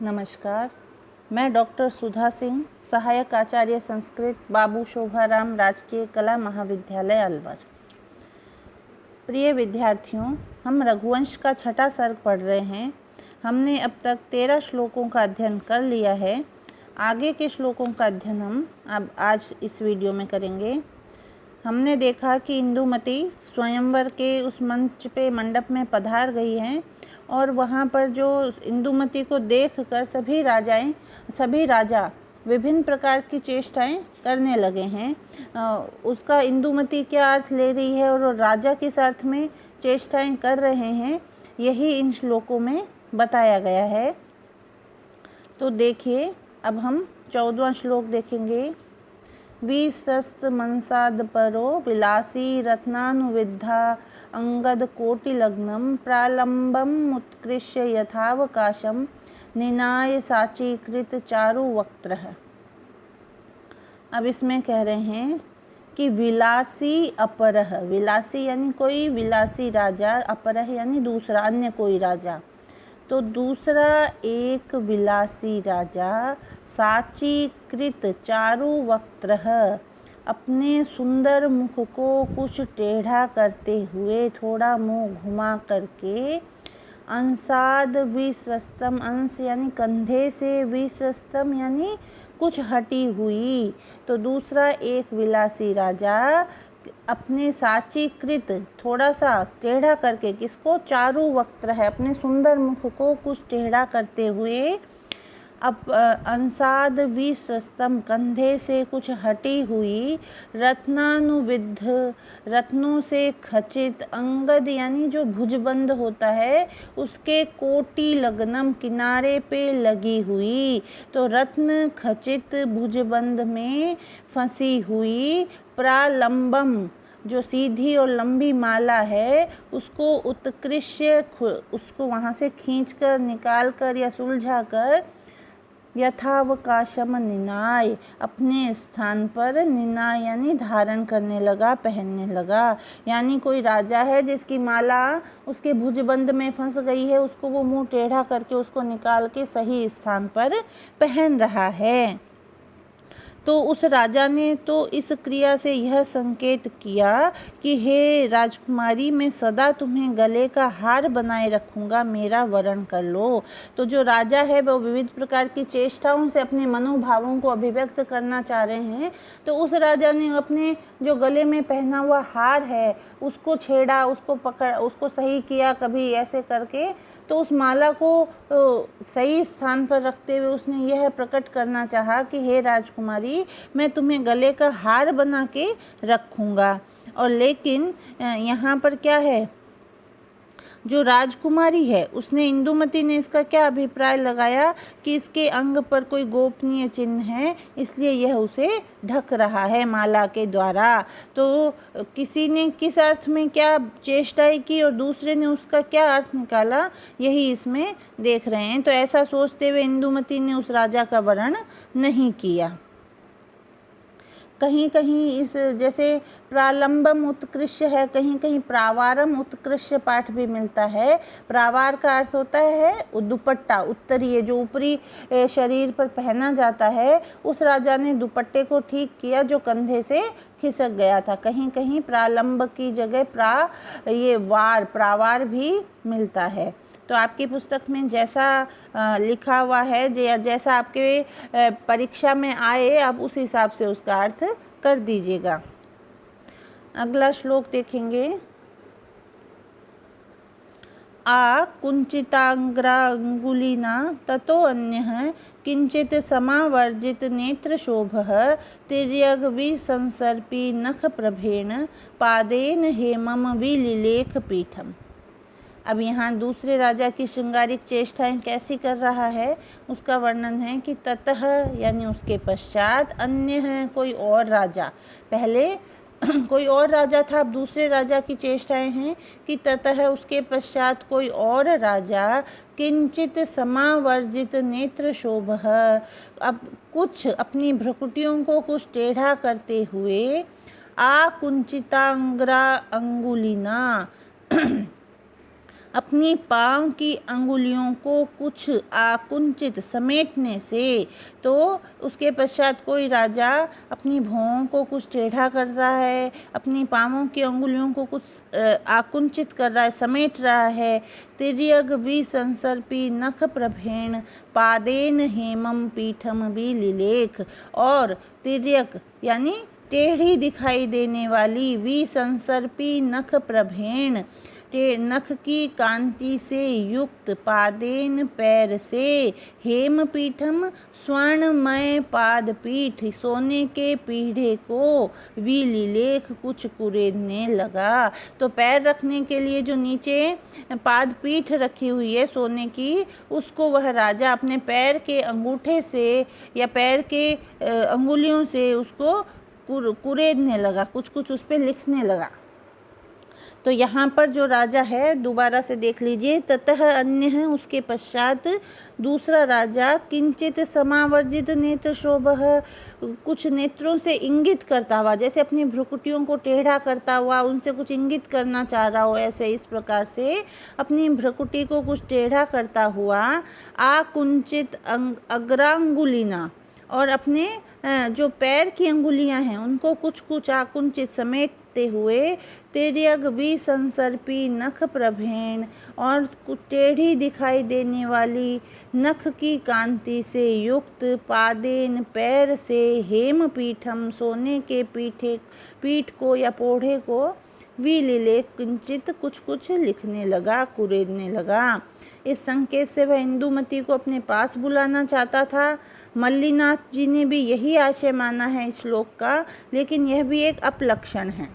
नमस्कार। मैं डॉक्टर सुधा सिंह, सहायक आचार्य संस्कृत, बाबू शोभाराम राजकीय कला महाविद्यालय अलवर। प्रिय विद्यार्थियों, हम रघुवंश का छठा सर्ग पढ़ रहे हैं। हमने अब तक 13 श्लोकों का अध्ययन कर लिया है। आगे के श्लोकों का अध्ययन हम अब आज इस वीडियो में करेंगे। हमने देखा कि इंदुमती स्वयंवर के उस मंच पे मंडप में पधार गई हैं और वहाँ पर जो इंदुमती को देखकर सभी राजा विभिन्न प्रकार की चेष्टाएं करने लगे हैं। उसका इंदुमती क्या अर्थ ले रही है और राजा किस अर्थ में चेष्टाएं कर रहे हैं, यही इन श्लोकों में बताया गया है। तो देखिए, अब हम 14वां श्लोक देखेंगे। विस्रस्त मनसाद परो विलासी रत्नानुविद्धा अंगद कोटिलग्नम प्रालंबम उत्कृष्य यथावकाशम निनाय साचीकृत चारु वक्त्रः। अब इसमें कह रहे हैं कि विलासी अपरह, विलासी यानी कोई विलासी राजा, अपरह यानी दूसरा, अन्य कोई राजा। तो दूसरा एक विलासी राजा साचीकृत चारु वक्त्रः, अपने सुंदर मुख को कुछ टेढ़ा करते हुए, थोड़ा मुंह घुमा करके, अंसाद विस्रस्तम, अंश यानी कंधे से, विस्रस्तम यानी कुछ हटी हुई। तो दूसरा एक विलासी राजा अपने साचीकृत, थोड़ा सा टेढ़ा करके, किसको, चारु वक्त्र है, अपने सुंदर मुख को कुछ टेढ़ा करते हुए, अब अंसाद विस्रस्तम, कंधे से कुछ हटी हुई, रत्नानुविद्ध, रत्नों से खचित, अंगद यानी जो भुजबंद होता है उसके कोटि लग्नम, किनारे पे लगी हुई। तो रत्न खचित भुजबंद में फंसी हुई, प्रालंबम जो सीधी और लंबी माला है उसको उत्कृष्य, उसको वहाँ से खींचकर, निकालकर या सुलझाकर, यथावकाशम निनाय, अपने स्थान पर, निनाय यानी धारण करने लगा, पहनने लगा। यानी कोई राजा है जिसकी माला उसके भुजबंद में फंस गई है, उसको वो मुंह टेढ़ा करके उसको निकाल के सही स्थान पर पहन रहा है। तो उस राजा ने तो इस क्रिया से यह संकेत किया कि हे राजकुमारी, मैं सदा तुम्हें गले का हार बनाए रखूंगा, मेरा वरण कर लो। तो जो राजा है वो विविध प्रकार की चेष्टाओं से अपने मनोभावों को अभिव्यक्त करना चाह रहे हैं। तो उस राजा ने अपने जो गले में पहना हुआ हार है उसको छेड़ा, उसको पकड़, उसको सही किया, कभी ऐसे करके। तो उस माला को सही स्थान पर रखते हुए उसने यह प्रकट करना चाहा कि हे राजकुमारी, मैं तुम्हें गले का हार बना के रखूँगा। और लेकिन यहाँ पर क्या है, जो राजकुमारी है उसने, इंदुमती ने इसका क्या अभिप्राय लगाया कि इसके अंग पर कोई गोपनीय चिन्ह है, इसलिए यह उसे ढक रहा है माला के द्वारा। तो किसी ने किस अर्थ में क्या चेष्टाएं की और दूसरे ने उसका क्या अर्थ निकाला, यही इसमें देख रहे हैं। तो ऐसा सोचते हुए इंदुमती ने उस राजा का वर्ण नहीं किया। कहीं कहीं इस, जैसे प्रालंबम उत्कृष्य है, कहीं कहीं प्रावारम उत्कृष्य पाठ भी मिलता है। प्रावार का अर्थ होता है दुपट्टा, उत्तरीय जो ऊपरी शरीर पर पहना जाता है। उस राजा ने दुपट्टे को ठीक किया जो कंधे से खिसक गया था। कहीं कहीं प्रालंब की जगह प्रावार भी मिलता है। तो आपकी पुस्तक में जैसा लिखा हुआ है, जैसा आपके परीक्षा में आए, आप उस हिसाब से उसका अर्थ कर दीजिएगा। अगला श्लोक देखेंगे। आ कुंचिताग्रांगुलिना ततो अन्यः किंचित समावर्जित नेत्र शोभः तिर्यग विसंसर्पी नख प्रभेण पादेन हेमम विलिलेख पीठम। अब यहाँ दूसरे राजा की श्रृंगारिक चेष्टाएं कैसी कर रहा है उसका वर्णन है कि ततः यानी उसके पश्चात, अन्य है कोई और राजा, पहले कोई और राजा था, अब दूसरे राजा की चेष्टाएं हैं कि ततः उसके पश्चात कोई और राजा, किंचित समावर्जित नेत्र शोभः, अब कुछ अपनी भ्रुकुटियों को कुछ टेढ़ा करते हुए, आकुंचितांग्रा अंगुलिना अपनी पाँव की अंगुलियों को कुछ आकुंचित समेटने से। तो उसके पश्चात कोई राजा अपनी भौहों को कुछ टेढ़ा कर रहा है, अपनी पाँवों की अंगुलियों को कुछ आकुंचित कर रहा है, समेट रहा है। तिर्यग विसंसर्पी नख प्रभेण पादेन हेमम पीठम विलिलेख। और तिर्यक यानी टेढ़ी दिखाई देने वाली, विसंसर्पी नख प्रभेण नख की कांति से युक्त, पादेन पैर से, हेम पीठम स्वर्णमय पाद पीठ सोने के पीढ़े को, विलिलेख कुछ कुरेदने लगा। तो पैर रखने के लिए जो नीचे पाद पीठ रखी हुई है सोने की, उसको वह राजा अपने पैर के अंगूठे से या पैर के अंगुलियों से उसको कुरेदने लगा, कुछ कुछ उस पर लिखने लगा। तो यहाँ पर जो राजा है दोबारा से देख लीजिए, ततः अन्य है, उसके पश्चात दूसरा राजा, किंचित समावर्जित नेत्र शोभः, कुछ नेत्रों से इंगित करता हुआ, जैसे अपनी भ्रुकुटियों को टेढ़ा करता हुआ उनसे कुछ इंगित करना चाह रहा हो, ऐसे इस प्रकार से अपनी भ्रुकुटी को कुछ टेढ़ा करता हुआ, आकुंचित अग्रांगुलिना, और अपने जो पैर की अंगुलियां हैं उनको कुछ कुछ आकुंचित समेटते हुए, तिर्यग विसंसर्पी नख प्रभेण, और टेढ़ी दिखाई देने वाली नख की कांति से युक्त, पादेन पैर से, हेम पीठम सोने के पीठ को या पोढ़े को, विलिलेख किंचित कुछ कुछ लिखने लगा, कुरेदने लगा। इस संकेत से वह इंदुमती को अपने पास बुलाना चाहता था। मल्लीनाथ जी ने भी यही आशय माना है इस श्लोक का, लेकिन यह भी एक अपलक्षण है।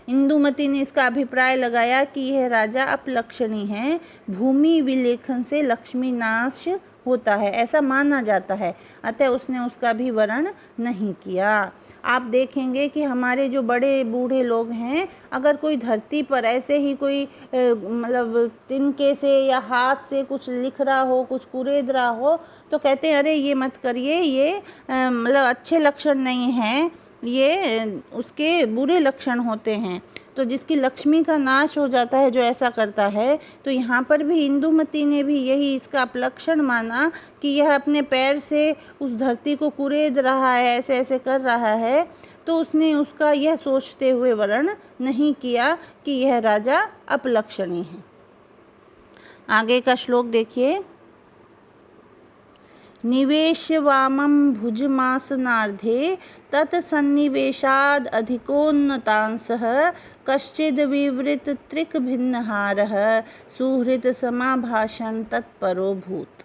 इंदुमती ने इसका अभिप्राय लगाया कि यह राजा अपलक्षणी है, भूमि विलेखन से लक्ष्मी नाश होता है, ऐसा माना जाता है, अतः उसने उसका भी वर्ण नहीं किया। आप देखेंगे कि हमारे जो बड़े बूढ़े लोग हैं, अगर कोई धरती पर ऐसे ही कोई मतलब तिनके से या हाथ से कुछ लिख रहा हो, कुछ कुरेद रहा हो, तो कहते हैं अरे ये मत करिए, ये मतलब अच्छे लक्षण नहीं हैं, ये उसके बुरे लक्षण होते हैं। तो जिसकी लक्ष्मी का नाश हो जाता है जो ऐसा करता है, तो यहाँ पर भी इंदुमती ने भी यही इसका अपलक्षण माना कि यह अपने पैर से उस धरती को कुरेद रहा है, ऐसे ऐसे कर रहा है। तो उसने उसका यह सोचते हुए वर्ण नहीं किया कि यह राजा अपलक्षणी है। आगे का श्लोक देखिए, निवेश वामं भुजमासनार्धे तत्सन्निवेशाद अधिकोन्नतांशः कश्चिद् विवृत त्रिक भिन्नहारः सुहृत समाभाषण तत्परो भूत।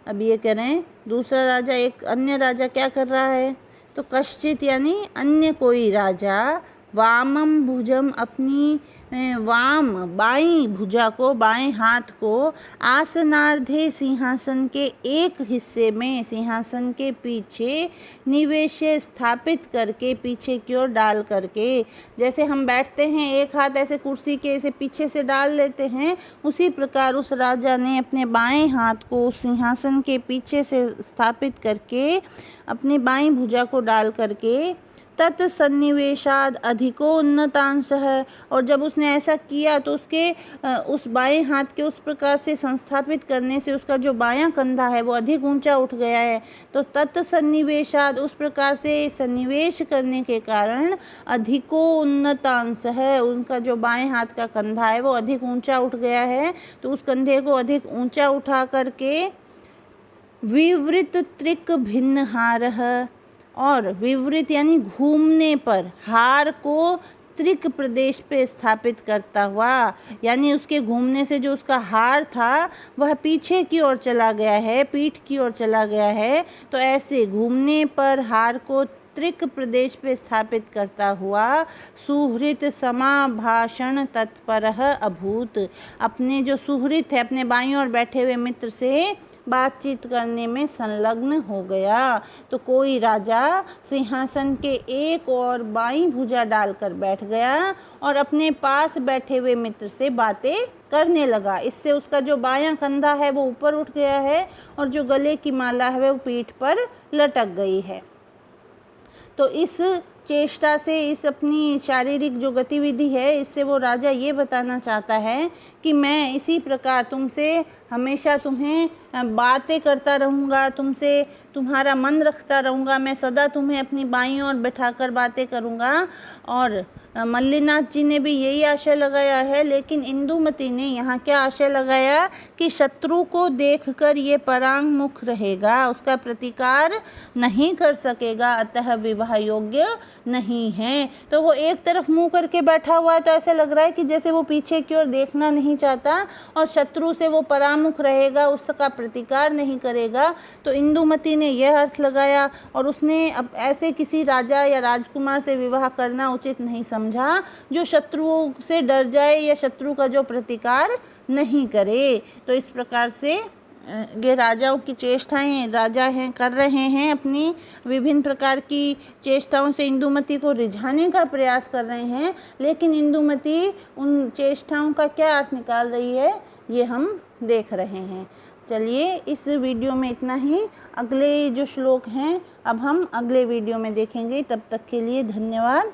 अब ये कह रहे हैं दूसरा राजा, एक अन्य राजा क्या कर रहा है, तो कश्चित यानी अन्य कोई राजा, वामम भुजम अपनी वाम बाईं भुजा को, बाएं हाथ को, आसनार्धे सिंहासन के एक हिस्से में, सिंहासन के पीछे, निवेश स्थापित करके, पीछे की ओर डाल करके, जैसे हम बैठते हैं एक हाथ ऐसे कुर्सी के ऐसे पीछे से डाल लेते हैं, उसी प्रकार उस राजा ने अपने बाएं हाथ को उस सिंहासन के पीछे से स्थापित करके अपनी बाईं भुजा को डाल करके, तत्सन्निवेशाद अधिकोन्नतांश है, और जब उसने ऐसा किया तो उसके उस बाएं हाथ के उस प्रकार से संस्थापित करने से उसका जो बायां कंधा है वो अधिक ऊंचा उठ गया है। तो तत्सन्निवेशाद उस प्रकार से सन्निवेश करने के कारण अधिकोन्नतांश है, उनका जो बाएं हाथ का कंधा है वो अधिक ऊंचा उठ गया है। तो उस कंधे को अधिक ऊंचा उठा करके विवृत त्रिक भिन्न हार, और विवृत यानी घूमने पर, हार को त्रिक प्रदेश पे स्थापित करता हुआ, यानी उसके घूमने से जो उसका हार था वह पीछे की ओर चला गया है, पीठ की ओर चला गया है। तो ऐसे घूमने पर हार को त्रिक प्रदेश पे स्थापित करता हुआ सुहृत समाभाषण तत्परः अभूत, अपने जो सुहृत है, अपने बाईं ओर बैठे हुए मित्र से बातचीत करने में संलग्न हो गया। तो कोई राजा सिंहासन के एक और बाईं भुजा डालकर बैठ गया और अपने पास बैठे हुए मित्र से बातें करने लगा। इससे उसका जो बायां कंधा है वो ऊपर उठ गया है और जो गले की माला है वो पीठ पर लटक गई है। तो इस चेष्टा से, इस अपनी शारीरिक जो गतिविधि है, इससे वो राजा ये बताना चाहता है कि मैं इसी प्रकार तुमसे हमेशा तुम्हें बातें करता रहूँगा, तुमसे तुम्हारा मन रखता रहूँगा, मैं सदा तुम्हें अपनी बाईं ओर बैठाकर बातें करूँगा। और मल्लीनाथ जी ने भी यही आशय लगाया है, लेकिन इंदुमती ने यहाँ क्या आशय लगाया कि शत्रु को देखकर ये परांग मुख रहेगा, उसका प्रतिकार नहीं कर सकेगा, अतः विवाह योग्य नहीं है। तो वो एक तरफ मुंह करके बैठा हुआ है, तो ऐसा लग रहा है कि जैसे वो पीछे की ओर देखना नहीं चाहता और शत्रु से वो परामुख रहेगा, उसका प्रतिकार नहीं करेगा। तो इंदुमती ने यह अर्थ लगाया और उसने अब ऐसे किसी राजा या राजकुमार से विवाह करना उचित नहीं समझा जो शत्रुओं से डर जाए या शत्रु का जो प्रतिकार नहीं करे। तो इस प्रकार से ये राजाओं की चेष्टाएं, राजा हैं कर रहे हैं, अपनी विभिन्न प्रकार की चेष्टाओं से इंदुमती को रिझाने का प्रयास कर रहे हैं, लेकिन इंदुमती उन चेष्टाओं का क्या अर्थ निकाल रही है ये हम देख रहे हैं। चलिए इस वीडियो में इतना ही। अगले जो श्लोक हैं अब हम अगले वीडियो में देखेंगे। तब तक के लिए धन्यवाद।